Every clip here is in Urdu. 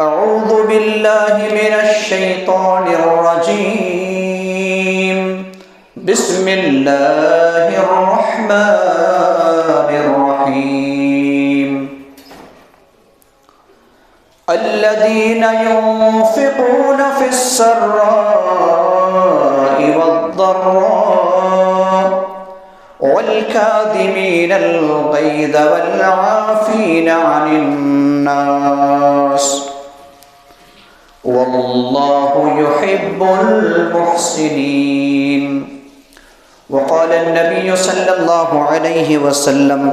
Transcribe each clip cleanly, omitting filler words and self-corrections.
أعوذ بالله من الشيطان الرجيم. بسم الله الرحمن الرحيم. الذين ينفقون في السراء والضراء والكاظمين الغيظ والعافين عن الناس والله يحب المحسنين. وقال النبي صلى الله عليه وسلم: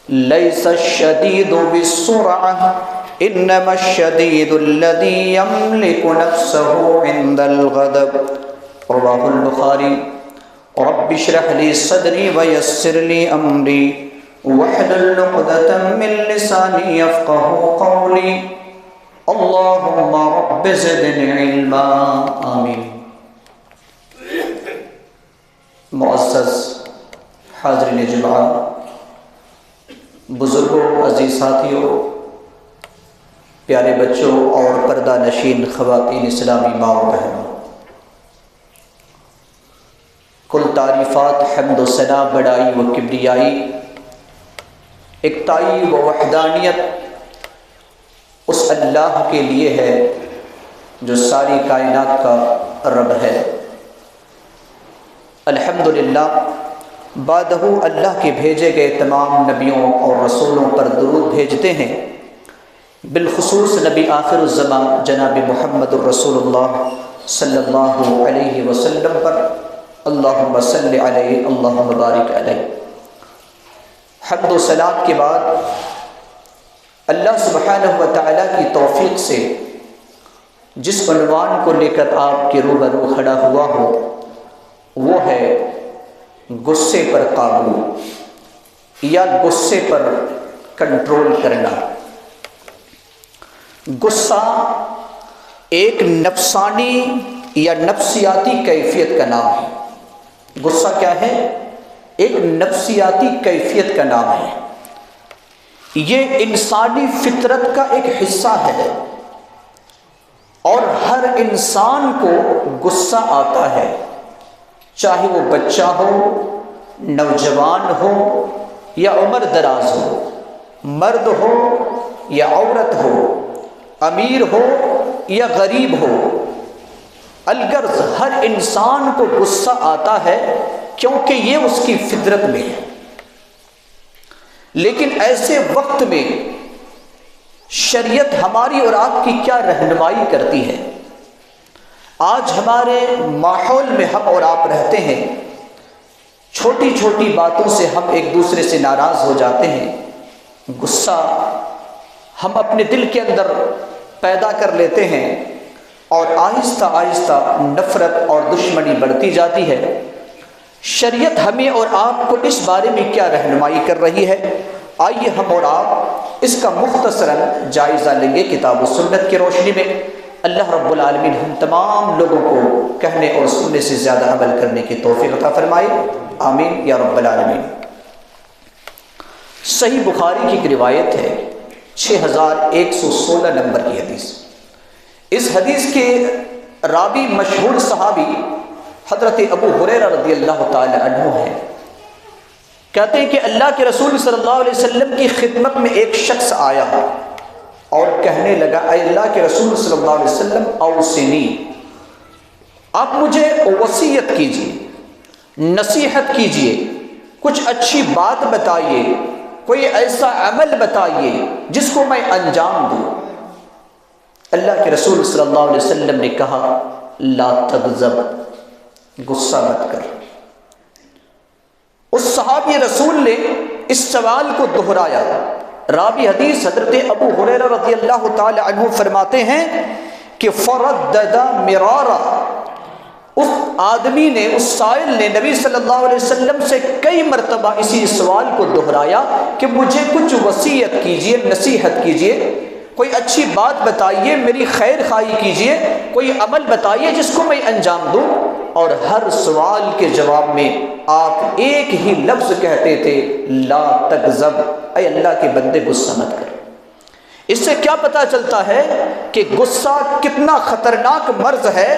ليس الشديد بالسرعة إنما الشديد الذي يملك نفسه عند الغضب. رواه البخاري. رب اشرح لي صدري ويسر لي أمري واحلل عقدة من لساني يفقهوا قولي. اللهم رب زدني علما. آمین. معزز حاضرین جمعہ، بزرگوں، عزیز ساتھیوں، پیارے بچوں اور پردہ نشین خواتین اسلامی ماں و بہنوں، کل تعریفات، حمد و ثنا، بڑائی و کبریائی، اکتائی و وحدانیت اس اللہ کے لیے ہے جو ساری کائنات کا رب ہے۔ الحمدللہ، بعدہ اللہ کے بھیجے گئے تمام نبیوں اور رسولوں پر درود بھیجتے ہیں، بالخصوص نبی آخر الزمان جناب محمد الرسول اللہ صلی اللہ علیہ وسلم پر۔ اللہم صلی علیہ، اللہم بارک علیہ۔ حمد و صلات کے بعد اللہ سبحانہ و تعالیٰ کی توفیق سے جس عنوان کو لے کر آپ کے روبرو کھڑا ہوا ہوں وہ ہے غصے پر قابو یا غصے پر کنٹرول کرنا۔ غصہ ایک نفسانی یا نفسیاتی کیفیت کا نام ہے۔ غصہ کیا ہے؟ ایک نفسیاتی کیفیت کا نام ہے۔ یہ انسانی فطرت کا ایک حصہ ہے اور ہر انسان کو غصہ آتا ہے، چاہے وہ بچہ ہو، نوجوان ہو یا عمر دراز ہو، مرد ہو یا عورت ہو، امیر ہو یا غریب ہو۔ الغرض ہر انسان کو غصہ آتا ہے کیونکہ یہ اس کی فطرت میں ہے۔ لیکن ایسے وقت میں شریعت ہماری اور آپ کی کیا رہنمائی کرتی ہے؟ آج ہمارے ماحول میں ہم اور آپ رہتے ہیں، چھوٹی چھوٹی باتوں سے ہم ایک دوسرے سے ناراض ہو جاتے ہیں، غصہ ہم اپنے دل کے اندر پیدا کر لیتے ہیں اور آہستہ آہستہ نفرت اور دشمنی بڑھتی جاتی ہے۔ شریعت ہمیں اور آپ کو اس بارے میں کیا رہنمائی کر رہی ہے؟ آئیے ہم اور آپ اس کا مختصراً جائزہ لیں گے کتاب و سنت کی روشنی میں۔ اللہ رب العالمین ہم تمام لوگوں کو کہنے اور سننے سے زیادہ عمل کرنے کی توفیق عطا فرمائے، آمین یا رب العالمین۔ صحیح بخاری کی ایک روایت ہے، 6116 نمبر کی حدیث۔ اس حدیث کے راوی مشہور صحابی حضرت ابو ہریرہ رضی اللہ تعالی عنہ ہیں۔ کہتے ہیں کہ اللہ کے رسول صلی اللہ علیہ وسلم کی خدمت میں ایک شخص آیا اور کہنے لگا: اے اللہ کے رسول صلی اللہ علیہ وسلم، اوصنی، آپ مجھے وصیت کیجیے، نصیحت کیجیے، کچھ اچھی بات بتائیے، کوئی ایسا عمل بتائیے جس کو میں انجام دوں۔ اللہ کے رسول صلی اللہ علیہ وسلم نے کہا: لا تغضب، غصہ مت کر۔ اس صحابی رسول نے اس سوال کو دہرایا۔ راوی حدیث حضرت ابو ہریرہ رضی اللہ تعالی عنہ فرماتے ہیں کہ فردد مرارا، اس آدمی نے، اس سائل نے نبی صلی اللہ علیہ وسلم سے کئی مرتبہ اسی سوال کو دہرایا کہ مجھے کچھ وصیت کیجیے، نصیحت کیجیے، کوئی اچھی بات بتائیے، میری خیر خواہی کیجیے، کوئی عمل بتائیے جس کو میں انجام دوں۔ اور ہر سوال کے جواب میں آپ ایک ہی لفظ کہتے تھے: لا تغضب، اے اللہ کے بندے غصہ مت کر۔ اس سے کیا پتہ چلتا ہے کہ غصہ کتنا خطرناک مرض ہے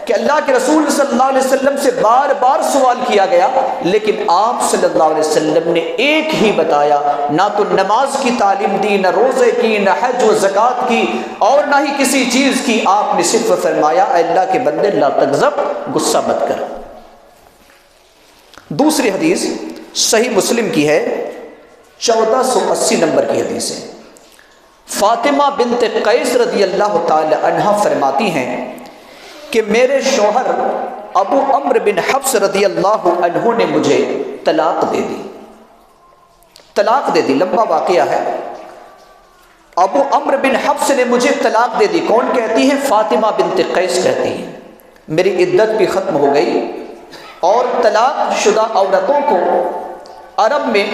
کہ اللہ کے رسول صلی اللہ علیہ وسلم سے بار بار سوال کیا گیا، لیکن آپ صلی اللہ علیہ وسلم نے ایک ہی بتایا، نہ تو نماز کی تعلیم دی، نہ روزے کی، نہ حج و زکوٰۃ کی، اور نہ ہی کسی چیز کی۔ آپ نے صرف فرمایا اے اللہ کے بندے لا تغضب، غصہ مت کر۔ دوسری حدیث صحیح مسلم کی ہے، 1480 نمبر کی حدیث ہے۔ فاطمہ بنت قیس رضی اللہ تعالی عنہ فرماتی ہیں کہ میرے شوہر ابو عمرو بن حفص رضی اللہ عنہ نے مجھے طلاق دے دی۔ طلاق دے دی، لمبا واقعہ ہے۔ ابو عمرو بن حفص نے مجھے طلاق دے دی۔ کون کہتی ہے؟ فاطمہ بنت قیس کہتی ہیں۔ میری عدت بھی ختم ہو گئی، اور طلاق شدہ عورتوں کو عرب میں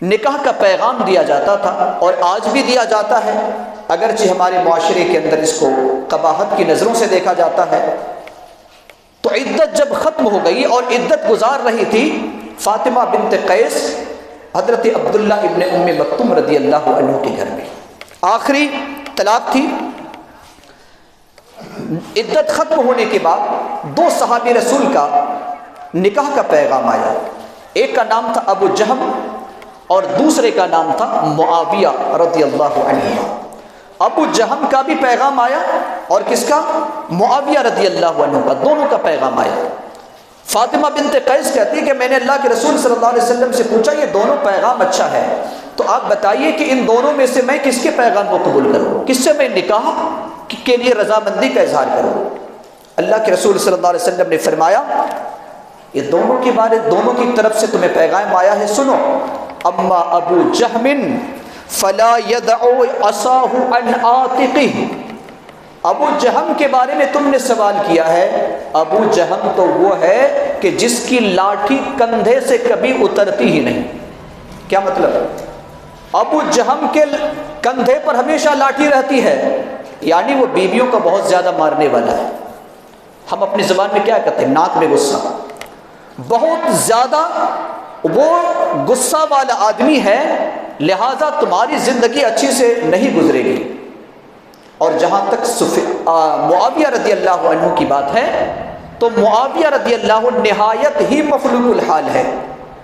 نکاح کا پیغام دیا جاتا تھا، اور آج بھی دیا جاتا ہے، اگرچہ ہمارے معاشرے کے اندر اس کو قباحت کی نظروں سے دیکھا جاتا ہے۔ تو عدت جب ختم ہو گئی اور عدت گزار رہی تھی فاطمہ بنت قیس حضرت عبداللہ ابن ام مکتوم رضی اللہ عنہ کے گھر میں، آخری طلاق تھی۔ عدت ختم ہونے کے بعد دو صحابی رسول کا نکاح کا پیغام آیا، ایک کا نام تھا ابو جہم اور دوسرے کا نام تھا معاویہ رضی اللہ عنہ۔ ابو جہم کا بھی پیغام آیا اور کس کا؟ معاویہ رضی اللہ عنہ کا، دونوں کا پیغام آیا۔ فاطمہ بنت قیس کہتی ہے کہ میں نے اللہ کے رسول صلی اللہ علیہ وسلم سے پوچھا یہ دونوں پیغام اچھا ہے، تو آپ بتائیے کہ ان دونوں میں سے میں کس کے پیغام کو قبول کروں، کس سے میں نکاح کے لیے رضامندی کا اظہار کروں؟ اللہ کے رسول صلی اللہ علیہ وسلم نے فرمایا یہ دونوں کے بارے، دونوں کی طرف سے تمہیں پیغام آیا ہے، سنو۔ اما ابو جہم فلا يدع عصاه عن عاتقه، ابو جہم کے بارے میں تم نے سوال کیا ہے، ابو جہم تو وہ ہے کہ جس کی لاٹھی کندھے سے کبھی اترتی ہی نہیں۔ کیا مطلب؟ ابو جہم کے کندھے پر ہمیشہ لاٹھی رہتی ہے، یعنی وہ بیویوں کو بہت زیادہ مارنے والا ہے۔ ہم اپنی زبان میں کیا کہتے ہیں؟ ناک میں غصہ، بہت زیادہ وہ غصہ والا آدمی ہے، لہذا تمہاری زندگی اچھی سے نہیں گزرے گی۔ اور جہاں تک معاویہ رضی اللہ عنہ کی بات ہے تو معاویہ رضی اللہ عنہ نہایت ہی مفلوج الحال ہے،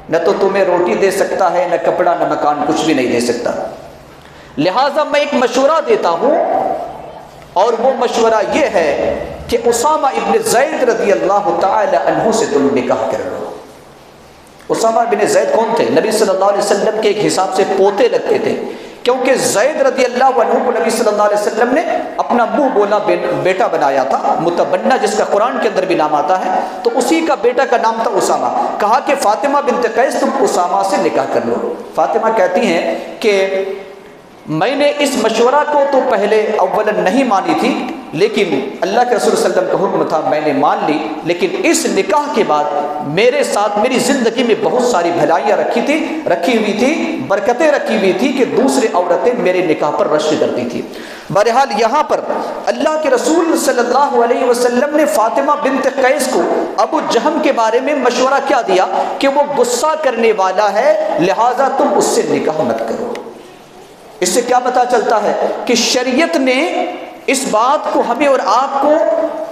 نہ تو تمہیں روٹی دے سکتا ہے، نہ کپڑا، نہ مکان، کچھ بھی نہیں دے سکتا۔ لہٰذا میں ایک مشورہ دیتا ہوں، اور وہ مشورہ یہ ہے کہ اسامہ ابن زید رضی اللہ تعالی عنہ سے تم نکاح کر لو۔ اسامہ بن زید کون تھے؟ نبی صلی اللہ علیہ وسلم کے ایک حساب سے پوتے لگتے تھے، کیونکہ زید رضی اللہ عنہ کو نبی صلی اللہ علیہ وسلم نے اپنا منہ بولا بیٹا بنایا تھا، متبنہ جس کا قرآن کے اندر بھی نام آتا ہے، تو اسی کا بیٹا کا نام تھا اسامہ۔ کہا کہ فاطمہ بنت قیس تم اسامہ سے نکاح کر لو۔ فاطمہ کہتی ہیں کہ میں نے اس مشورہ کو تو پہلے اولا نہیں مانی تھی، لیکن اللہ کے رسول صلی اللہ علیہ وسلم کا حکم تھا، میں نے مان لی، لیکن اس نکاح کے بعد میرے ساتھ میری زندگی میں بہت ساری بھلائیاں رکھی ہوئی تھی، برکتیں رکھی ہوئی تھی کہ دوسری عورتیں میرے نکاح پر رشک کرتی تھی۔ بہرحال یہاں پر اللہ کے رسول صلی اللہ علیہ وسلم نے فاطمہ بنت قیس کو ابو جہم کے بارے میں مشورہ کیا دیا کہ وہ غصہ کرنے والا ہے، لہٰذا تم اس سے نکاح مت کرو۔ اس سے کیا پتہ چلتا ہے کہ شریعت نے اس بات کو ہمیں اور آپ کو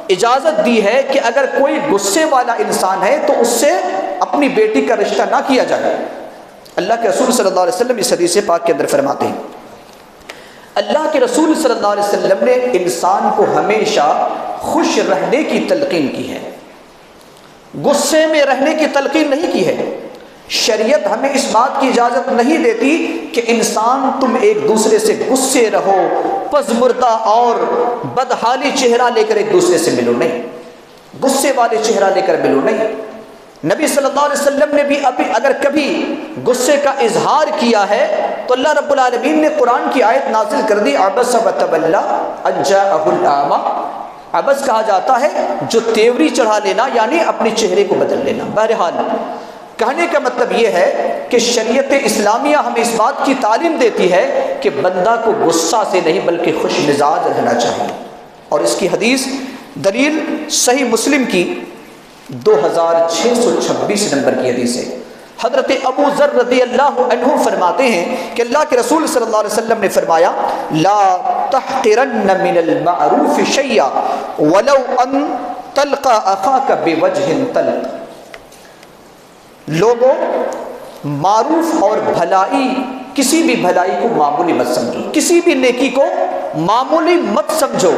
اجازت دی ہے کہ اگر کوئی غصے والا انسان ہے تو اس سے اپنی بیٹی کا رشتہ نہ کیا جائے۔ اللہ کے رسول صلی اللہ علیہ وسلم اس حدیث پاک کے اندر فرماتے ہیں، اللہ کے رسول صلی اللہ علیہ وسلم نے انسان کو ہمیشہ خوش رہنے کی تلقین کی ہے، غصے میں رہنے کی تلقین نہیں کی ہے۔ شریعت ہمیں اس بات کی اجازت نہیں دیتی کہ انسان تم ایک دوسرے سے غصے رہو، پزمردہ اور بدحالی چہرہ لے کر ایک دوسرے سے ملو، نہیں، غصے والے چہرہ لے کر ملو، نہیں۔ نبی صلی اللہ علیہ وسلم نے بھی اگر کبھی غصے کا اظہار کیا ہے تو اللہ رب العالمین نے قرآن کی آیت نازل کر دی، عبس وتولی ان جاءہ الاعمی۔ عبس کہا جاتا ہے جو تیوری چڑھا لینا، یعنی اپنے چہرے کو بدل لینا۔ بہرحال کہنے کا مطلب یہ ہے کہ شریعت اسلامیہ ہمیں اس بات کی تعلیم دیتی ہے کہ بندہ کو غصہ سے نہیں بلکہ خوش مزاج رہنا چاہیے۔ اور اس کی حدیث دلیل صحیح مسلم کی 2626 نمبر کی حدیث ہے۔ حضرت ابو ذر رضی اللہ عنہ فرماتے ہیں کہ اللہ کے رسول صلی اللہ علیہ وسلم نے فرمایا لا تحقرن من المعروف شیئا ولو ان تلقى اخاک بوجہ طلق. لوگوں، معروف اور بھلائی، کسی بھی بھلائی کو معمولی مت سمجھو، کسی بھی نیکی کو معمولی مت سمجھو.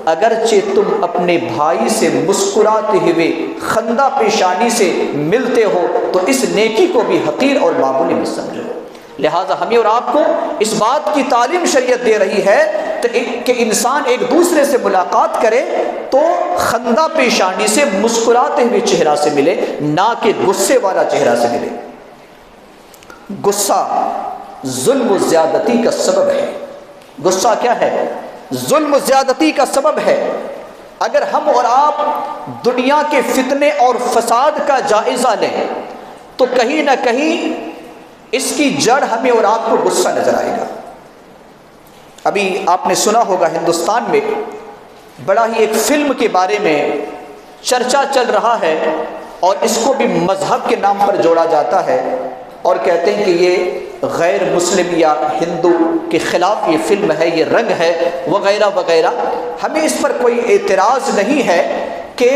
اگرچہ تم اپنے بھائی سے مسکراتے ہوئے خندہ پیشانی سے ملتے ہو تو اس نیکی کو بھی حقیر اور معمولی مت سمجھو. لہٰذا ہمیں اور آپ کو اس بات کی تعلیم شریعت دے رہی ہے کہ انسان ایک دوسرے سے ملاقات کرے تو خندہ پیشانی سے مسکراتے ہوئے چہرہ سے ملے، نہ کہ غصے والا چہرہ سے ملے. غصہ ظلم و زیادتی کا سبب ہے. غصہ کیا ہے؟ ظلم و زیادتی کا سبب ہے. اگر ہم اور آپ دنیا کے فتنے اور فساد کا جائزہ لیں تو کہیں نہ کہیں اس کی جڑ ہمیں اور آپ کو غصہ نظر آئے گا. ابھی آپ نے سنا ہوگا ہندوستان میں بڑا ہی ایک فلم کے بارے میں چرچا چل رہا ہے اور اس کو بھی مذہب کے نام پر جوڑا جاتا ہے اور کہتے ہیں کہ یہ غیر مسلم یا ہندو کے خلاف یہ فلم ہے، یہ رنگ ہے وغیرہ وغیرہ. ہمیں اس پر کوئی اعتراض نہیں ہے کہ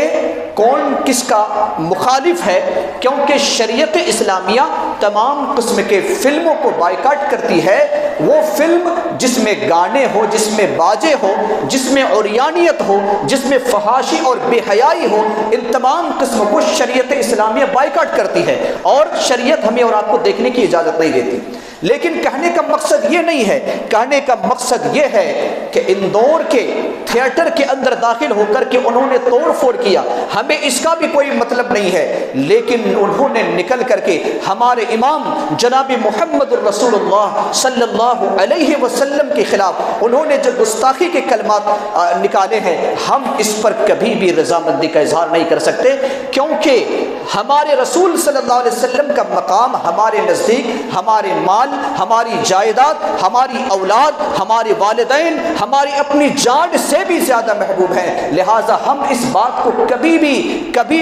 کون کس کا مخالف ہے، کیونکہ شریعت اسلامیہ تمام قسم کے فلموں کو بائیکاٹ کرتی ہے. وہ فلم جس میں گانے ہو، جس میں باجے ہو، جس میں عریانیت ہو، جس میں فحاشی اور بے حیائی ہو، ان تمام قسم کو شریعت اسلامیہ بائیکاٹ کرتی ہے اور شریعت ہمیں اور آپ کو دیکھنے کی اجازت نہیں دیتی. لیکن کہنے کا مقصد یہ نہیں ہے، کہنے کا مقصد یہ ہے کہ اندور کے تھیٹر کے اندر داخل ہو کر کے انہوں نے توڑ پھوڑ کیا، ہمیں اس کا بھی کوئی مطلب نہیں ہے. لیکن انہوں نے نکل کر کے ہمارے امام جناب محمد الرسول اللہ صلی اللہ علیہ وسلم کے خلاف انہوں نے جو گستاخی کے کلمات نکالے ہیں، ہم اس پر کبھی بھی رضامندی کا اظہار نہیں کر سکتے، کیونکہ ہمارے رسول صلی اللہ علیہ وسلم کا مقام ہمارے نزدیک ہمارے مال، ہماری جائیداد، ہماری اولاد، ہمارے والدین، ہماری اپنی جان سے بھی زیادہ محبوب ہے. لہٰذا ہم اس بات کو کبھی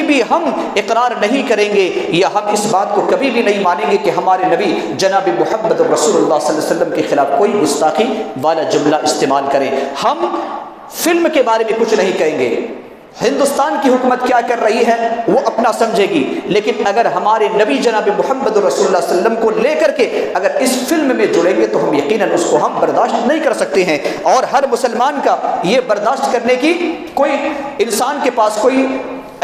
بھی ہم اقرار نہیں کریں گے یا ہم اس بات کو کبھی بھی نہیں مانیں گے کہ ہمارے نبی جناب محمد رسول اللہ صلی اللہ علیہ وسلم کے خلاف کوئی گستاخی والا جملہ استعمال کریں. ہم فلم کے بارے میں کچھ نہیں کہیں گے، ہندوستان کی حکومت کیا کر رہی ہے وہ اپنا سمجھے گی، لیکن اگر ہمارے نبی جناب محمد رسول اللہ صلی اللہ علیہ وسلم کو لے کر کے اگر اس فلم میں جڑیں گے تو ہم یقیناً اس کو ہم برداشت نہیں کر سکتے ہیں. اور ہر مسلمان کا یہ برداشت کرنے کی کوئی انسان کے پاس کوئی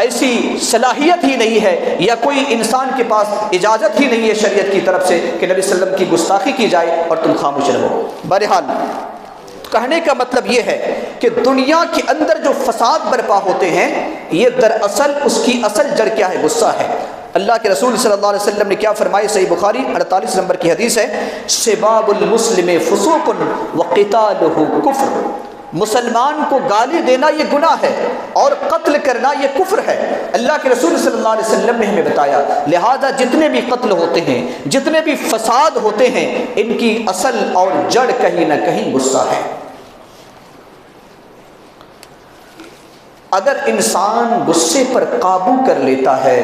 ایسی صلاحیت ہی نہیں ہے یا کوئی انسان کے پاس اجازت ہی نہیں ہے شریعت کی طرف سے کہ نبی صلی اللہ علیہ وسلم کی گستاخی کی جائے اور تم خاموش رہو. بہرحال کہنے کا مطلب یہ ہے کہ دنیا کے اندر جو فساد برپا ہوتے ہیں یہ دراصل اس کی اصل جڑ کیا ہے؟ غصہ ہے. اللہ کے رسول صلی اللہ علیہ وسلم نے کیا فرمایا؟ صحیح بخاری 48 نمبر کی حدیث ہے، سباب المسلم فسوق وقتالہ کفر. مسلمان کو گالی دینا یہ گناہ ہے اور قتل کرنا یہ کفر ہے. اللہ کے رسول صلی اللہ علیہ وسلم نے ہمیں بتایا. لہذا جتنے بھی قتل ہوتے ہیں، جتنے بھی فساد ہوتے ہیں، ان کی اصل اور جڑ کہیں نہ کہیں غصہ ہے. اگر انسان غصے پر قابو کر لیتا ہے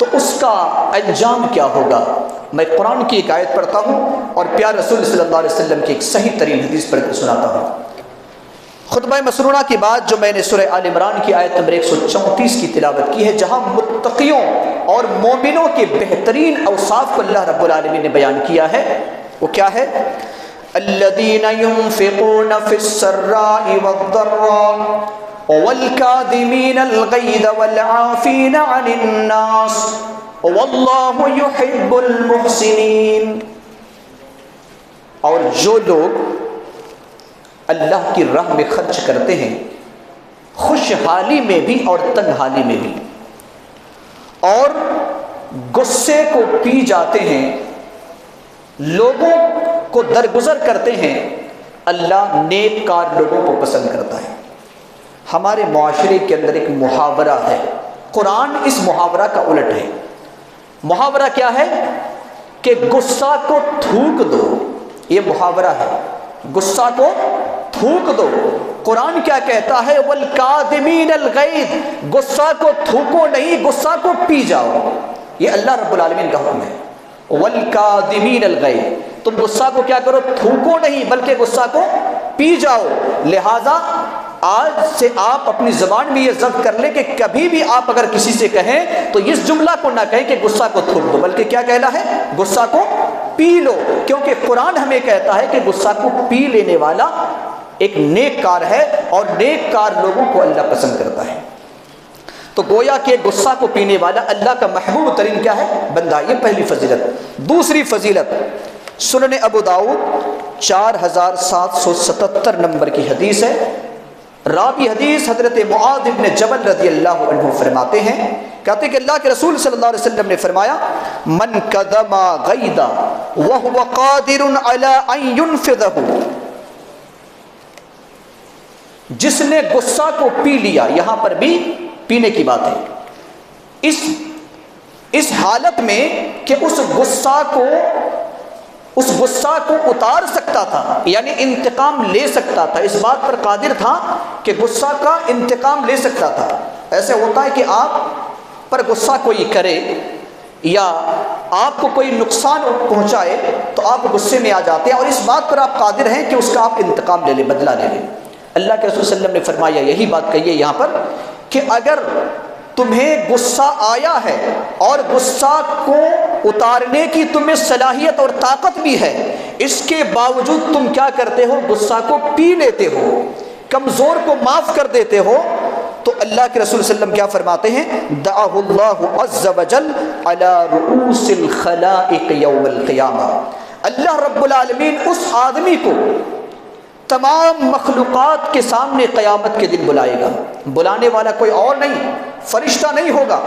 تو اس کا انجام کیا ہوگا؟ میں قرآن کی ایک آیت پڑھتا ہوں اور پیارے رسول صلی اللہ علیہ وسلم کی ایک صحیح ترین حدیث پڑھ کر سناتا ہوں. خطبہ مسنونہ کے بعد جو میں نے سورہ آل عمران کی آیت نمبر 134 کی تلاوت کی ہے، جہاں متقیوں اور مومنوں کے بہترین اوصاف کو اللہ رب العالمین نے بیان کیا ہے، وہ کیا ہے؟ الذین ينفقون فی السراء والضراء والکاظمین الغیظ والعافین عن الناس واللہ یحب المحسنین. اور جو لوگ اللہ کی راہ میں خرچ کرتے ہیں، خوشحالی میں بھی اور تنگحالی میں بھی، اور غصے کو پی جاتے ہیں، لوگوں کو درگزر کرتے ہیں، اللہ نیک کار لوگوں کو پسند کرتا ہے. ہمارے معاشرے کے اندر ایک محاورہ ہے، قرآن اس محاورہ کا الٹ ہے. محاورہ کیا ہے؟ کہ غصہ کو تھوک دو. یہ محاورہ ہے، غصہ کو تھوک دو. قرآن کیا کہتا ہے؟ والکاظمین الغیظ. غصہ کو تھوکو نہیں، غصہ کو پی جاؤ. یہ اللہ رب العالمین کا حکم ہے۔ وَالْكَاظِمِينَ الْغَيْظَ، تم غصہ کو کیا کرو؟ تھوکو نہیں، بلکہ غصہ کو پی جاؤ۔ لہٰذا آج سے آپ اپنی زبان میں یہ ضبط کر لیں کہ کبھی بھی آپ اگر کسی سے کہیں تو اس جملہ کو نہ کہیں کہ غصہ کو تھوک دو، بلکہ کیا کہنا ہے؟ غصہ کو پی لو، کیونکہ قرآن ہمیں کہتا ہے کہ غصہ کو پی لینے والا ایک نیک کار ہے، اور نیک کار لوگوں کو اللہ پسند کرتا ہے۔ تو گویا کہ غصہ کو پینے والا اللہ کا محبوب ترین کیا ہے؟ بندہ۔ یہ پہلی فضیلت۔ دوسری فضیلت سنن ابو داؤد 4777 نمبر کی حدیث ہے۔ راوی حدیث حضرت معاذ بن جبل رضی اللہ عنہ فرماتے ہیں، کہتے کہ اللہ کے رسول صلی اللہ علیہ وسلم نے فرمایا، من کظم غیظا وهو قادر علی ان ينفذه، جس نے غصہ کو پی لیا، یہاں پر بھی پینے کی بات ہے، اس حالت میں کہ اس غصہ کو اتار سکتا تھا، یعنی انتقام لے سکتا تھا، اس بات پر قادر تھا کہ غصہ کا انتقام لے سکتا تھا۔ ایسے ہوتا ہے کہ آپ پر غصہ کوئی کرے یا آپ کو کوئی نقصان پہنچائے تو آپ غصے میں آ جاتے ہیں، اور اس بات پر آپ قادر ہیں کہ اس کا آپ انتقام لے لیں، بدلہ لے لیں۔ اللہ کے رسول صلی اللہ علیہ وسلم نے فرمایا، یہی بات کہی ہے یہاں پر، کہ اگر تمہیں غصہ آیا ہے اور غصہ کو اتارنے کی تمہیں صلاحیت اور طاقت بھی ہے، اس کے باوجود تم کیا کرتے ہو؟ غصہ کو پی لیتے ہو، کمزور کو معاف کر دیتے ہو، تو اللہ کے رسول صلی اللہ علیہ وسلم کیا فرماتے ہیں؟ دعاہ اللہ عز وجل علی رؤوس الخلائق یوم القیامہ، اللہ رب العالمین اس آدمی کو تمام مخلوقات کے سامنے قیامت کے دن بلائے گا۔ بلانے والا کوئی اور نہیں، فرشتہ نہیں ہوگا،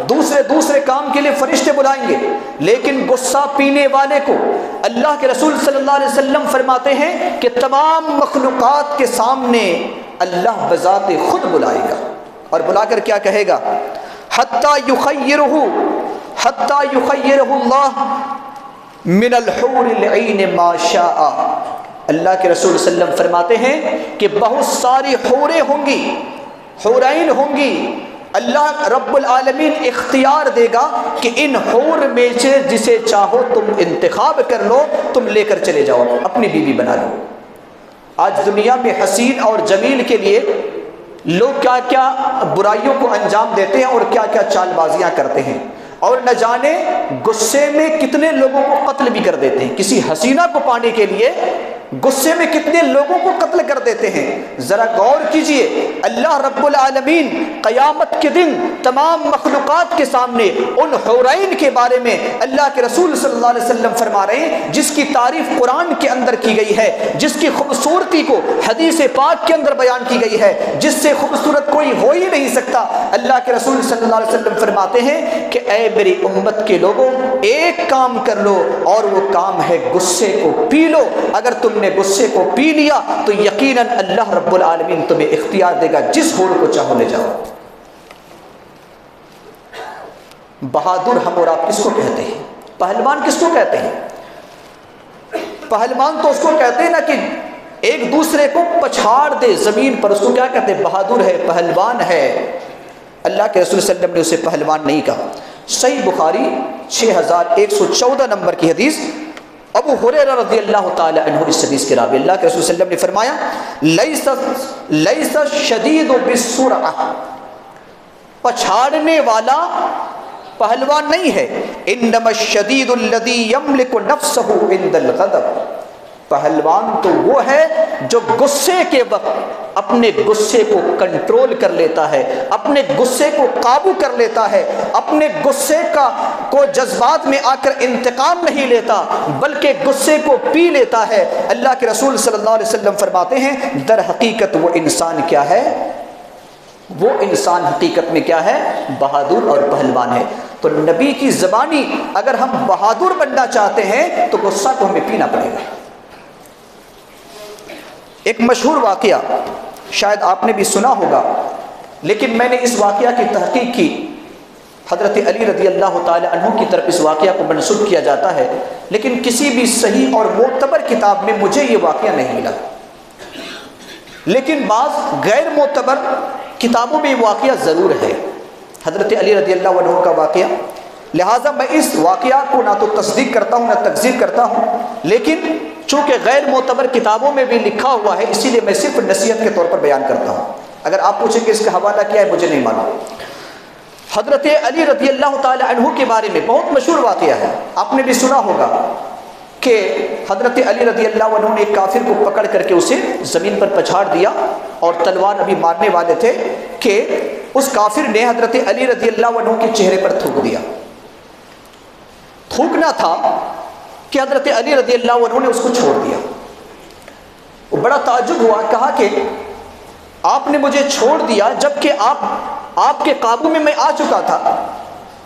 دوسرے کام کے لیے فرشتے بلائیں گے، لیکن غصہ پینے والے کو اللہ کے رسول صلی اللہ علیہ وسلم فرماتے ہیں کہ تمام مخلوقات کے سامنے اللہ بذات خود بلائے گا، اور بلا کر کیا کہے گا؟ حتی یخیرہ اللہ من الحور العین ما شاء، اللہ کے رسول صلی اللہ علیہ وسلم فرماتے ہیں کہ بہت ساری حوریں ہوں گی، حورین ہوں گی، اللہ رب العالمین اختیار دے گا کہ ان حور میں سے جسے چاہو تم انتخاب کر لو، تم لے کر چلے جاؤ، اپنی بیوی بنا لو۔ آج دنیا میں حسین اور جمیل کے لیے لوگ کیا کیا برائیوں کو انجام دیتے ہیں اور کیا کیا چال بازیاں کرتے ہیں، اور نہ جانے غصے میں کتنے لوگوں کو قتل بھی کر دیتے ہیں، کسی حسینہ کو پانے کے لیے غصے میں کتنے لوگوں کو قتل کر دیتے ہیں۔ ذرا غور کیجئے، اللہ رب العالمین قیامت کے دن تمام مخلوقات کے سامنے ان حورین کے بارے میں اللہ کے رسول صلی اللہ علیہ وسلم فرما رہے ہیں، جس کی تعریف قرآن کے اندر کی گئی ہے، جس کی خوبصورتی کو حدیث پاک کے اندر بیان کی گئی ہے، جس سے خوبصورت کوئی ہو ہی نہیں سکتا۔ اللہ کے رسول صلی اللہ علیہ وسلم فرماتے ہیں کہ اے میری امت کے لوگوں، ایک کام کر لو، اور وہ کام ہے غصے کو پی لو۔ اگر تم نے غصے کو پی لیا تو یقیناً اللہ رب العالمین تمہیں اختیار دے گا، جس حور کو چاہو لے جاؤ۔ بہادر ہم اور آپ کس کو کہتے ہیں؟ پہلوان کس کو کہتے ہیں؟ پہلوان تو اس کو کہتے ہیں نا کہ ایک دوسرے کو پچھاڑ دے زمین پر، اس کو کیا کہتے ہیں؟ بہادر ہے، پہلوان ہے۔ اللہ کے رسول صلی اللہ علیہ وسلم نے اسے پہلوان نہیں کہا۔ صحیح بخاری 6114 نمبر کی حدیث، ابو ہریرہ رضی اللہ تعالی عنہ اس حدیث کے راوی، اللہ کے رسول صلی اللہ علیہ وسلم نے فرمایا، لیس الشدید بالسرعہ، پچھاڑنے والا پہلوان نہیں ہے، انما الشدید الذی یملک نفسہ عند الغضب، پہلوان تو وہ ہے جو غصے کے وقت اپنے غصے کو کنٹرول کر لیتا ہے، اپنے غصے کو قابو کر لیتا ہے، اپنے غصے کو جذبات میں آ کر انتقام نہیں لیتا بلکہ غصے کو پی لیتا ہے۔ اللہ کے رسول صلی اللہ علیہ وسلم فرماتے ہیں در حقیقت وہ انسان کیا ہے؟ وہ انسان حقیقت میں کیا ہے؟ بہادر اور پہلوان ہے۔ تو نبی کی زبانی اگر ہم بہادر بننا چاہتے ہیں تو غصہ کو ہمیں پینا پڑے گا۔ ایک مشہور واقعہ شاید آپ نے بھی سنا ہوگا، لیکن میں نے اس واقعہ کی تحقیق کی، حضرت علی رضی اللہ تعالی عنہ کی طرف اس واقعہ کو منسوب کیا جاتا ہے، لیکن کسی بھی صحیح اور معتبر کتاب میں مجھے یہ واقعہ نہیں ملا، لیکن بعض غیر معتبر کتابوں میں یہ واقعہ ضرور ہے۔ حضرت علی رضی اللہ عنہ کا واقعہ، لہٰذا میں اس واقعات کو نہ تو تصدیق کرتا ہوں نہ تکذیب کرتا ہوں، لیکن چونکہ غیر معتبر کتابوں میں بھی لکھا ہوا ہے اسی لیے میں صرف نصیحت کے طور پر بیان کرتا ہوں۔ اگر آپ پوچھیں کہ اس کا حوالہ کیا ہے، مجھے نہیں معلوم۔ حضرت علی رضی اللہ تعالی عنہ کے بارے میں بہت مشہور واقعہ ہے، آپ نے بھی سنا ہوگا کہ حضرت علی رضی اللہ عنہ نے ایک کافر کو پکڑ کر کے اسے زمین پر پچھاڑ دیا، اور تلوار ابھی مارنے والے تھے کہ اس کافر نے حضرت علی رضی اللہ عنہ کے چہرے پر تھوک دیا۔ تھوکنا تھا کہ حضرت علی رضی اللہ عنہ نے اس کو چھوڑ دیا۔ وہ بڑا تعجب ہوا، کہا کہ آپ نے مجھے چھوڑ دیا جبکہ آپ کے قابو میں میں آ چکا تھا۔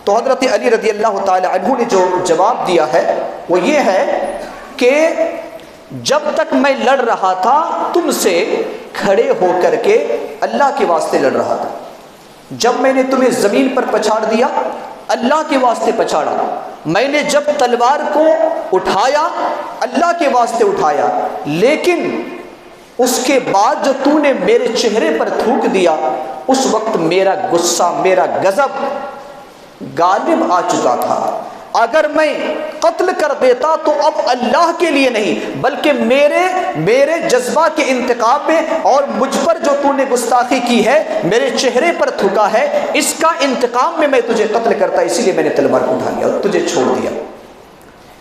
تو حضرت علی رضی اللہ تعالی عنہ نے جو جواب دیا ہے وہ یہ ہے کہ جب تک میں لڑ رہا تھا تم سے کھڑے ہو کر کے اللہ کے واسطے لڑ رہا تھا، جب میں نے تمہیں زمین پر پچھاڑ دیا اللہ کے واسطے پچھاڑا، میں نے جب تلوار کو اٹھایا اللہ کے واسطے اٹھایا، لیکن اس کے بعد جو تو نے میرے چہرے پر تھوک دیا اس وقت میرا غصہ میرا غضب غالب آ چکا تھا۔ اگر میں قتل کر دیتا تو اب اللہ کے لیے نہیں بلکہ میرے جذبہ کے انتقام میں اور مجھ پر جو تو نے گستاخی کی ہے، میرے چہرے پر تھوکا ہے، اس کا انتقام میں تجھے قتل کرتا، اسی لیے میں نے تلوار کو اٹھا لیا اور تجھے چھوڑ دیا۔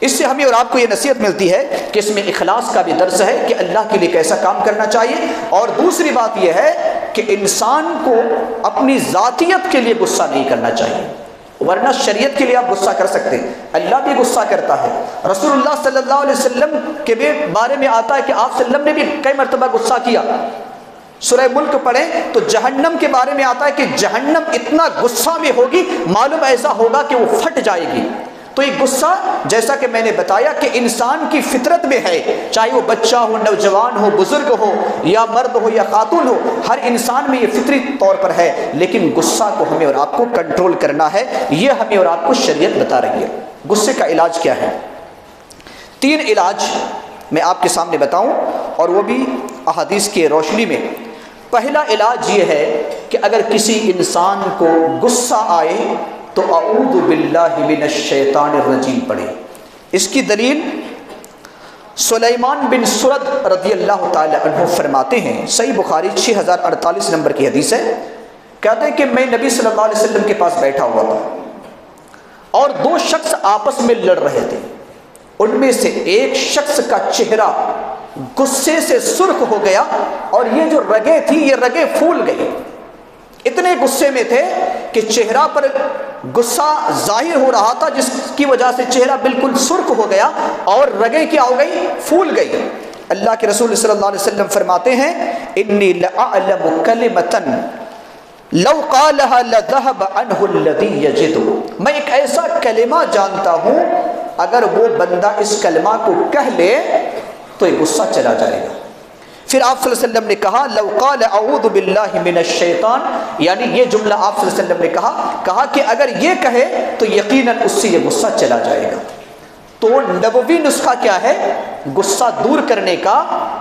اس سے ہمیں اور آپ کو یہ نصیحت ملتی ہے کہ اس میں اخلاص کا بھی درس ہے کہ اللہ کے لیے کیسا کام کرنا چاہیے، اور دوسری بات یہ ہے کہ انسان کو اپنی ذاتیت کے لیے غصہ نہیں کرنا چاہیے، ورنہ شریعت کے لیے آپ غصہ کر سکتے ہیں، اللہ بھی غصہ کرتا ہے۔ رسول اللہ صلی اللہ علیہ وسلم کے بارے میں آتا ہے کہ آپ صلی اللہ علیہ وسلم نے بھی کئی مرتبہ غصہ کیا۔ سورہ ملک پڑھیں تو جہنم کے بارے میں آتا ہے کہ جہنم اتنا غصہ میں ہوگی، معلوم ایسا ہوگا کہ وہ پھٹ جائے گی۔ تو یہ غصہ جیسا کہ میں نے بتایا کہ انسان کی فطرت میں ہے، چاہے وہ بچہ ہو، نوجوان ہو، بزرگ ہو، یا مرد ہو یا خاتون ہو، ہر انسان میں یہ فطری طور پر ہے، لیکن غصہ کو ہمیں اور آپ کو کنٹرول کرنا ہے، یہ ہمیں اور آپ کو شریعت بتا رہی ہے۔ غصے کا علاج کیا ہے؟ 3 علاج میں آپ کے سامنے بتاؤں اور وہ بھی احادیث کی روشنی میں۔ پہلا علاج یہ ہے کہ اگر کسی انسان کو غصہ آئے تو اعوذ باللہ من الشیطان الرجیم پڑھے۔ اس کی دلیل سلیمان بن سرد رضی اللہ تعالی عنہ فرماتے ہیں، صحیح بخاری 6048 نمبر کی حدیث ہے، کہتے ہیں کہ میں نبی صلی اللہ علیہ وسلم کے پاس بیٹھا ہوا تھا اور 2 شخص آپس میں لڑ رہے تھے، ان میں سے ایک شخص کا چہرہ غصے سے سرخ ہو گیا اور یہ جو رگیں تھیں یہ رگیں پھول گئی، اتنے غصے میں تھے کہ چہرہ پر غصہ ظاہر ہو رہا تھا جس کی وجہ سے چہرہ بالکل سرخ ہو گیا اور رگیں کیا ہو گئی؟ پھول گئی۔ اللہ کے رسول صلی اللہ علیہ وسلم فرماتے ہیں انی لأعلم کلمۃ لو قالها لذهب عنه الذي یجد، میں ایک ایسا کلمہ جانتا ہوں اگر وہ بندہ اس کلمہ کو کہہ لے تو یہ غصہ چلا جائے گا۔ پھر آپ صلی اللہ علیہ وسلم نے کہا لو قال اعوذ باللہ من الشیطان، یعنی یہ جملہ آپ صلی اللہ علیہ وسلم نے کہا کہ اگر یہ کہے تو یقیناً اس سے یہ غصہ چلا جائے گا۔ تو نبوی نسخہ کیا ہے غصہ دور کرنے کا؟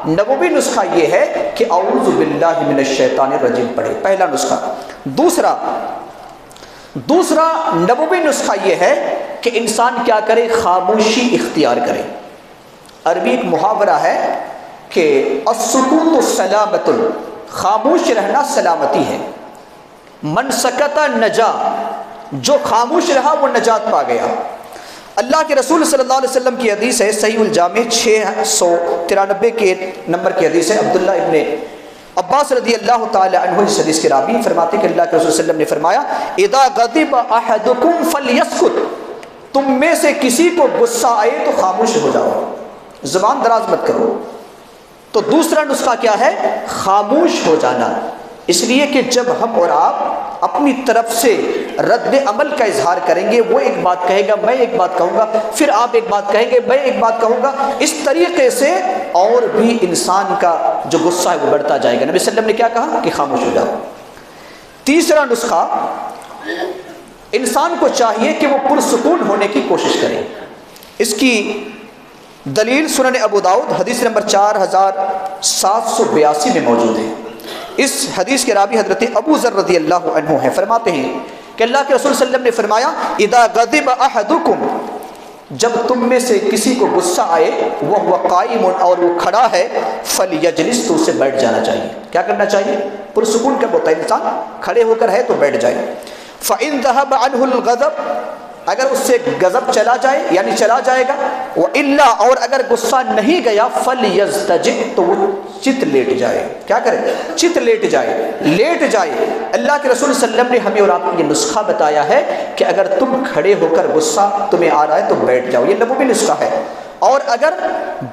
نبوی نسخہ یہ ہے کہ اعوذ باللہ من الشیطان الرجیم پڑھے، پہلا نسخہ۔ دوسرا نبوی نسخہ یہ ہے کہ انسان کیا کرے؟ خاموشی اختیار کرے۔ عربی ایک محاورہ ہے کہ السکوت سلامت، خاموش رہنا سلامتی ہے۔ من سکت نجا، جو خاموش رہا وہ نجات پا گیا۔ اللہ کے رسول صلی اللہ علیہ وسلم کی حدیث ہے، صحیح الجامع 693 کے نمبر کی حدیث ہے، عبداللہ ابن عباس رضی اللہ تعالی عنہ اس حدیث کے راوی فرماتے کہ اللہ کے رسول صلی اللہ علیہ وسلم نے فرمایا اذا غضب احدکم فلیسکت، تم میں سے کسی کو غصہ آئے تو خاموش ہو جاؤ، زبان دراز مت کرو۔ تو دوسرا نسخہ کیا ہے؟ خاموش ہو جانا، اس لیے کہ جب ہم اور آپ اپنی طرف سے رد عمل کا اظہار کریں گے، وہ ایک بات کہے گا میں ایک بات کہوں گا، پھر آپ ایک بات کہیں گے میں ایک بات کہوں گا، اس طریقے سے اور بھی انسان کا جو غصہ ہے وہ بڑھتا جائے گا۔ نبی صلی اللہ علیہ وسلم نے کیا کہا کہ خاموش ہو جاؤ۔ تیسرا نسخہ، انسان کو چاہیے کہ وہ پرسکون ہونے کی کوشش کرے۔ اس کی دلیل سنن ابو داؤد حدیث نمبر 4782 میں موجود ہے۔ اس حدیث کے راوی حضرت ابو ذر رضی اللہ عنہ ہیں، فرماتے ہیں کہ اللہ کے رسول صلی اللہ علیہ وسلم نے فرمایا اذا غضب احدکم، جب تم میں سے کسی کو غصہ آئے وہ قائم اور وہ کھڑا ہے، فلیجلس، تو اسے بیٹھ جانا چاہیے۔ کیا کرنا چاہیے؟ پرسکون کب ہوتا ہے انسان؟ کھڑے ہو کر ہے تو بیٹھ جائے۔ فَإِن ذَهَبَ عَنْهُ الْغَضَبُ، اگر اس سے غضب چلا جائے یعنی چلا جائے گا، وَإِلَّا، اور اگر غصہ نہیں گیا، فَلْيَزْتَجِعْ، تو وہ چت لیٹ جائے۔ کیا کرے؟ چت لیٹ جائے، لیٹ جائے۔ اللہ کے رسول صلی اللہ علیہ وسلم نے ہمیں اور آپ کو یہ نسخہ بتایا ہے کہ اگر تم کھڑے ہو کر غصہ تمہیں آ رہا ہے تو بیٹھ جاؤ، یہ نبوی نسخہ ہے۔ اور اگر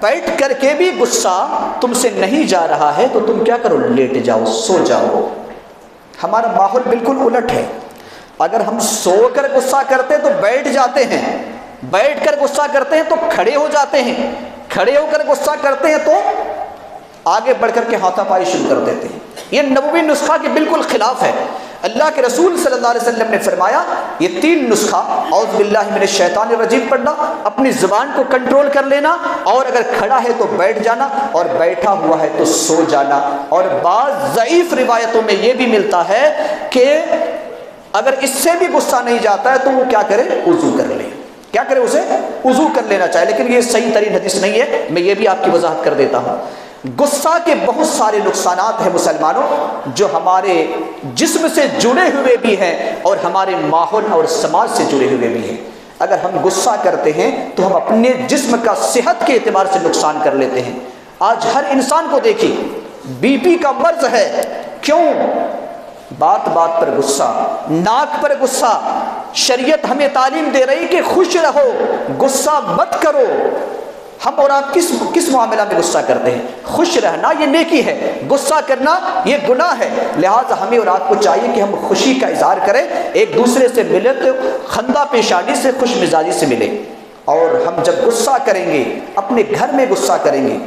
بیٹھ کر کے بھی غصہ تم سے نہیں جا رہا ہے تو تم کیا کرو؟ لیٹ جاؤ، سو جاؤ۔ ہمارا ماحول بالکل الٹ ہے، اگر ہم سو کر غصہ کرتے تو بیٹھ جاتے ہیں، بیٹھ کر غصہ کرتے ہیں تو کھڑے ہو جاتے ہیں، کھڑے ہو کر غصہ کرتے ہیں تو آگے بڑھ کر کے ہاتھا پائی شروع کر دیتے ہیں۔ یہ نبوی نسخہ کے بالکل خلاف ہے۔ اللہ کے رسول صلی اللہ علیہ وسلم نے فرمایا یہ تین نسخہ، اعوذ باللہ من الشیطان الرجیم پڑھنا، اپنی زبان کو کنٹرول کر لینا، اور اگر کھڑا ہے تو بیٹھ جانا، اور بیٹھا ہوا ہے تو سو جانا۔ اور بعض ضعیف روایتوں میں یہ بھی ملتا ہے کہ اگر اس سے بھی غصہ نہیں جاتا ہے تو وہ کیا کرے؟ وضو کر لے۔ کیا کرے؟ اسے وضو کر لینا چاہے۔ لیکن یہ صحیح ترین حدیث نہیں ہے، میں یہ بھی آپ کی وضاحت کر دیتا ہوں۔ غصہ کے بہت سارے نقصانات ہیں مسلمانوں، جو ہمارے جسم سے جڑے ہوئے بھی ہیں اور ہمارے ماحول اور سماج سے جڑے ہوئے بھی ہیں۔ اگر ہم غصہ کرتے ہیں تو ہم اپنے جسم کا صحت کے اعتبار سے نقصان کر لیتے ہیں۔ آج ہر انسان کو دیکھیے بی پی کا مرض ہے، کیوں؟ بات بات پر غصہ، ناک پر غصہ۔ شریعت ہمیں تعلیم دے رہی کہ خوش رہو، غصہ مت کرو۔ ہم اور آپ کس معاملہ میں غصہ کرتے ہیں؟ خوش رہنا یہ نیکی ہے، غصہ کرنا یہ گناہ ہے۔ لہٰذا ہمیں اور آپ کو چاہیے کہ ہم خوشی کا اظہار کریں، ایک دوسرے سے ملیں تو خندہ پیشانی سے، خوش مزاجی سے ملیں۔ اور ہم جب غصہ کریں گے، اپنے گھر میں غصہ کریں گے،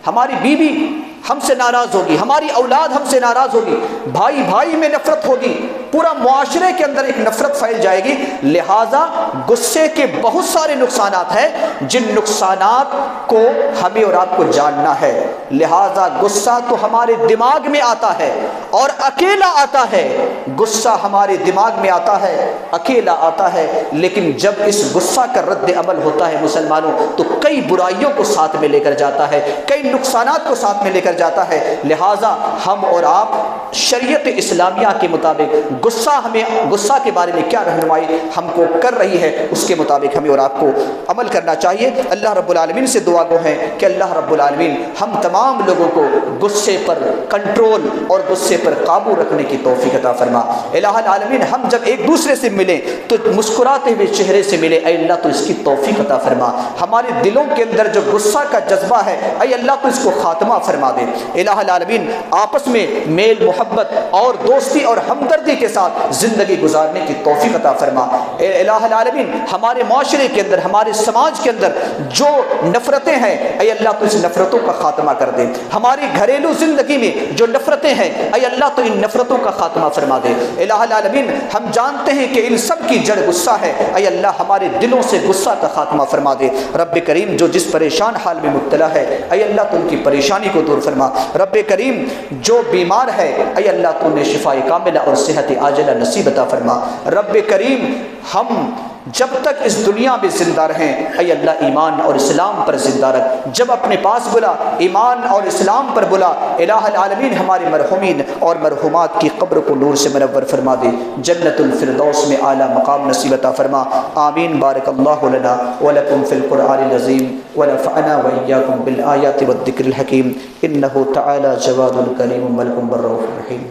ہماری بیوی ہم سے ناراض ہوگی، ہماری اولاد ہم سے ناراض ہوگی، بھائی بھائی میں نفرت ہوگی، پورا معاشرے کے اندر ایک نفرت پھیل جائے گی۔ لہٰذا غصے کے بہت سارے نقصانات ہیں جن نقصانات کو ہمیں اور آپ کو جاننا ہے۔ لہٰذا غصہ تو ہمارے دماغ میں آتا ہے اور اکیلا آتا ہے، غصہ ہمارے دماغ میں آتا ہے، اکیلا آتا ہے، لیکن جب اس غصہ کا رد عمل ہوتا ہے مسلمانوں تو کئی برائیوں کو ساتھ میں لے کر جاتا ہے، کئی نقصانات کو ساتھ میں لے کر جاتا ہے۔ لہٰذا ہم اور آپ شریعت اسلامیہ کے مطابق غصہ کے بارے میں کیا رہنمائی ہم کو کر رہی ہے اس کے مطابق ہمیں اور آپ کو عمل کرنا چاہیے۔ اللہ رب العالمین سے دعا گو ہے کہ اللہ رب العالمین ہم تمام لوگوں کو غصے پر کنٹرول اور غصے پر قابو رکھنے کی توفیق عطا فرما۔ الہ العالمین ہم جب ایک دوسرے سے ملیں تو مسکراتے ہوئے چہرے سے ملے، اے اللہ تو اس کی توفیق عطا فرما۔ ہمارے دلوں کے اندر جو غصہ کا جذبہ ہے، اے اللہ تو اس کو خاتمہ فرما دے۔ الہ العالمین آپس میں میل محبت اور دوستی اور ہمدردی کے ساتھ زندگی گزارنے کی توفیق عطا فرما۔ اے الہ العالمین ہمارے معاشرے کے اندر، ہمارے سماج کے اندر جو نفرتیں ہیں، اے اللہ تو اس نفرتوں کا خاتمہ کر دے۔ ہماری گھریلو زندگی میں جو نفرتیں ہیں، اے اللہ تو ان نفرتوں کا خاتمہ فرما دے۔ الہ العالمین ہم جانتے ہیں کہ ان سب کی جڑ غصہ ہے، اے اللہ ہمارے دلوں سے غصہ کا خاتمہ فرما دے۔ رب کریم جو جس پریشان حال میں مبتلا ہے، اے اللہ تو ان کی پریشانی کو دور فرما۔ رب کریم جو بیمار ہے، اے اللہ تو انہیں شفاء کاملہ اور صحت عاجلہ نصیب عطا فرما۔ رب کریم ہم جب تک اس دنیا میں زندہ رہیں، اے اللہ ایمان اور اسلام پر زندہ رکھ۔ جب اپنے پاس بلا، ایمان اور اسلام پر بلا۔ الہ العالمین ہمارے مرحومین اور مرحومات کی قبر کو نور سے منور فرما دے، جنت الفردوس میں اعلیٰ مقام نصیب عطا فرما۔ آمین۔ بارک اللہ لنا ولکم فی القرآن العظیم ونفعنا وإیاکم بالآیات والذکر الحکیم، انہ تعالی جواد کریم ملک بر رؤوف رحیم۔